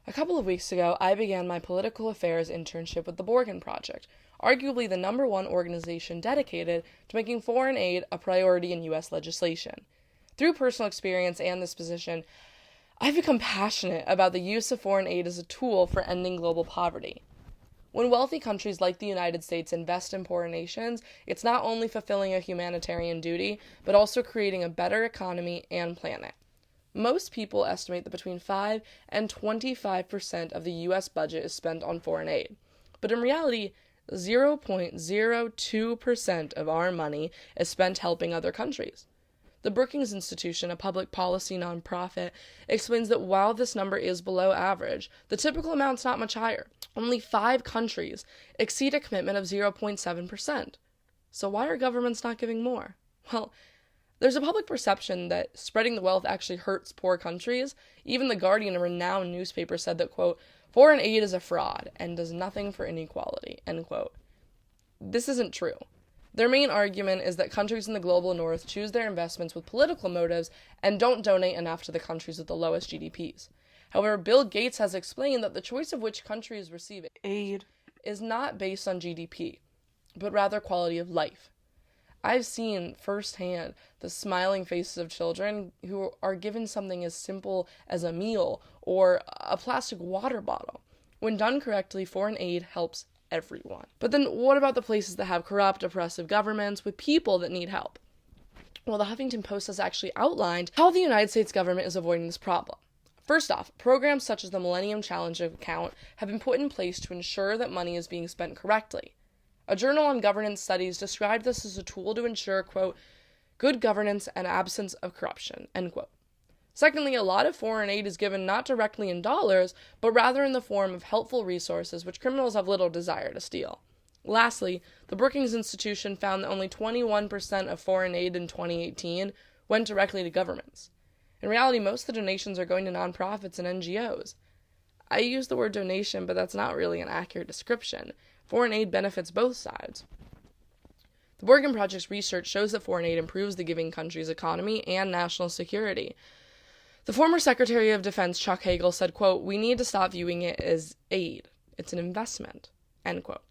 A couple of weeks ago, I began my political affairs internship with the Borgen Project, arguably the number one organization dedicated to making foreign aid a priority in U.S. legislation. Through personal experience and this position, I've become passionate about the use of foreign aid as a tool for ending global poverty. When wealthy countries like the United States invest in poorer nations, it's not only fulfilling a humanitarian duty, but also creating a better economy and planet. Most people estimate that between 5 and 25% of the U.S. budget is spent on foreign aid. But in reality, 0.02% of our money is spent helping other countries. The Brookings Institution, a public policy nonprofit, explains that while this number is below average, the typical amount's not much higher. Only 5 countries exceed a commitment of 0.7%. So why are governments not giving more? Well, there's a public perception that spreading the wealth actually hurts poor countries. Even The Guardian, a renowned newspaper, said that, quote, foreign aid is a fraud and does nothing for inequality, end quote. This isn't true. Their main argument is that countries in the global north choose their investments with political motives and don't donate enough to the countries with the lowest GDPs. However, Bill Gates has explained that the choice of which countries receive aid is not based on GDP, but rather quality of life. I've seen firsthand the smiling faces of children who are given something as simple as a meal or a plastic water bottle. When done correctly, foreign aid helps everyone. But then what about the places that have corrupt, oppressive governments with people that need help? Well, the Huffington Post has actually outlined how the United States government is avoiding this problem. First off, programs such as the Millennium Challenge account have been put in place to ensure that money is being spent correctly. A journal on governance studies described this as a tool to ensure, quote, good governance and absence of corruption, end quote. Secondly, a lot of foreign aid is given not directly in dollars, but rather in the form of helpful resources which criminals have little desire to steal. Lastly, the Brookings Institution found that only 21% of foreign aid in 2018 went directly to governments. In reality, most of the donations are going to nonprofits and NGOs. I use the word donation, but that's not really an accurate description. Foreign aid benefits both sides. The Borgen Project's research shows that foreign aid improves the giving country's economy and national security. The former Secretary of Defense, Chuck Hagel, said, quote, we need to stop viewing it as aid. It's an investment, end quote.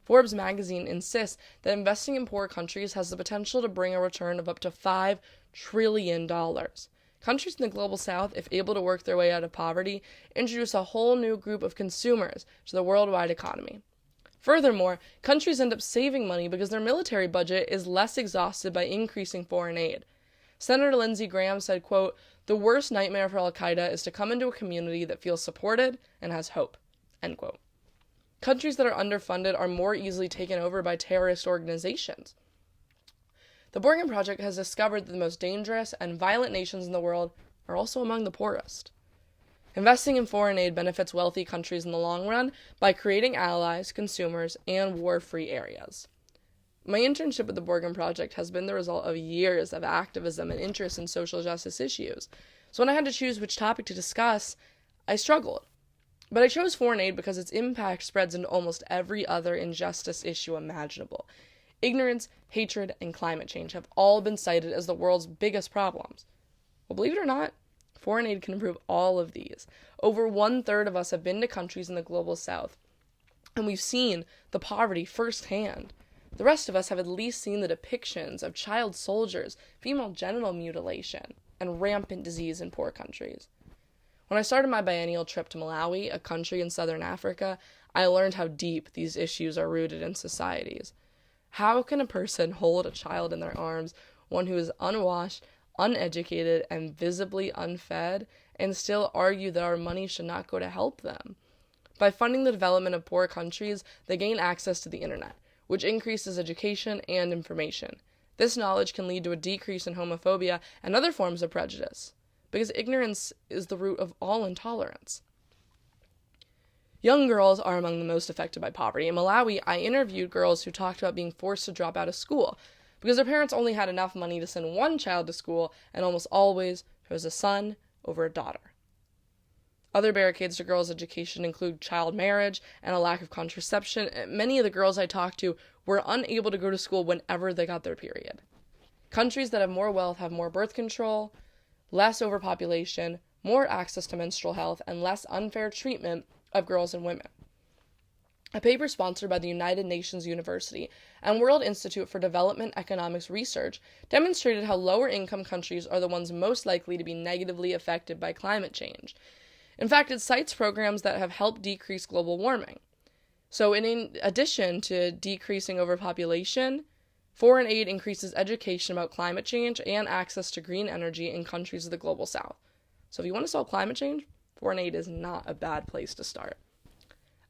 Forbes magazine insists that investing in poor countries has the potential to bring a return of up to $5 trillion. Countries in the global south, if able to work their way out of poverty, introduce a whole new group of consumers to the worldwide economy. Furthermore, countries end up saving money because their military budget is less exhausted by increasing foreign aid. Senator Lindsey Graham said, quote, the worst nightmare for Al-Qaeda is to come into a community that feels supported and has hope, end quote. Countries that are underfunded are more easily taken over by terrorist organizations. The Borgen Project has discovered that the most dangerous and violent nations in the world are also among the poorest. Investing in foreign aid benefits wealthy countries in the long run by creating allies, consumers, and war-free areas. My internship with the Borgen Project has been the result of years of activism and interest in social justice issues. So when I had to choose which topic to discuss, I struggled. But I chose foreign aid because its impact spreads into almost every other injustice issue imaginable. Ignorance, hatred, and climate change have all been cited as the world's biggest problems. Well, believe it or not, foreign aid can improve all of these. Over 1/3 of us have been to countries in the global south, and we've seen the poverty firsthand. The rest of us have at least seen the depictions of child soldiers, female genital mutilation, and rampant disease in poor countries. When I started my biennial trip to Malawi, a country in southern Africa, I learned how deep these issues are rooted in societies. How can a person hold a child in their arms, one who is unwashed, uneducated, and visibly unfed, and still argue that our money should not go to help them? By funding the development of poor countries, they gain access to the internet, which increases education and information. This knowledge can lead to a decrease in homophobia and other forms of prejudice, because ignorance is the root of all intolerance. Young girls are among the most affected by poverty. In Malawi, I interviewed girls who talked about being forced to drop out of school because their parents only had enough money to send one child to school and almost always chose a son over a daughter. Other barricades to girls' education include child marriage and a lack of contraception. Many of the girls I talked to were unable to go to school whenever they got their period. Countries that have more wealth have more birth control, less overpopulation, more access to menstrual health, and less unfair treatment of girls and women. A paper sponsored by the United Nations University and World Institute for Development Economics Research demonstrated how lower-income countries are the ones most likely to be negatively affected by climate change. In fact, it cites programs that have helped decrease global warming. So in addition to decreasing overpopulation, foreign aid increases education about climate change and access to green energy in countries of the global south. So if you want to solve climate change, foreign aid is not a bad place to start.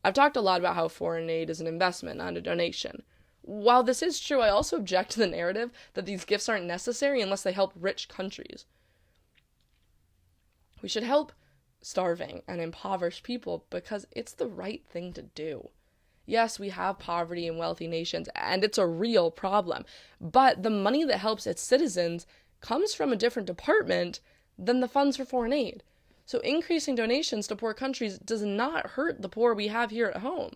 I've talked a lot about how foreign aid is an investment, not a donation. While this is true, I also object to the narrative that these gifts aren't necessary unless they help rich countries. We should help starving and impoverished people because it's the right thing to do. Yes, we have poverty in wealthy nations, and it's a real problem, but the money that helps its citizens comes from a different department than the funds for foreign aid. So increasing donations to poor countries does not hurt the poor we have here at home.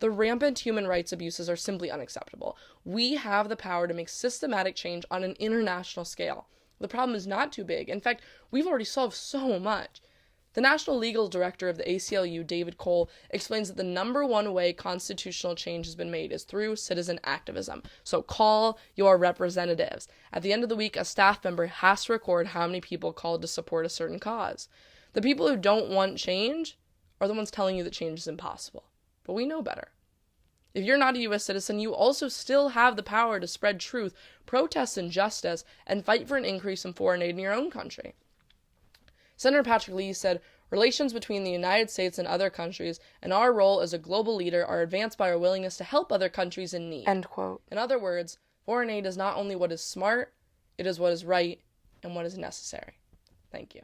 The rampant human rights abuses are simply unacceptable. We have the power to make systematic change on an international scale. The problem is not too big. In fact, we've already solved so much. The National Legal Director of the ACLU, David Cole, explains that the number one way constitutional change has been made is through citizen activism. So call your representatives. At the end of the week, a staff member has to record how many people called to support a certain cause. The people who don't want change are the ones telling you that change is impossible. But we know better. If you're not a U.S. citizen, you also still have the power to spread truth, protest injustice, and fight for an increase in foreign aid in your own country. Senator Patrick Leahy said, "Relations between the United States and other countries and our role as a global leader are advanced by our willingness to help other countries in need." End quote. In other words, foreign aid is not only what is smart, it is what is right and what is necessary. Thank you.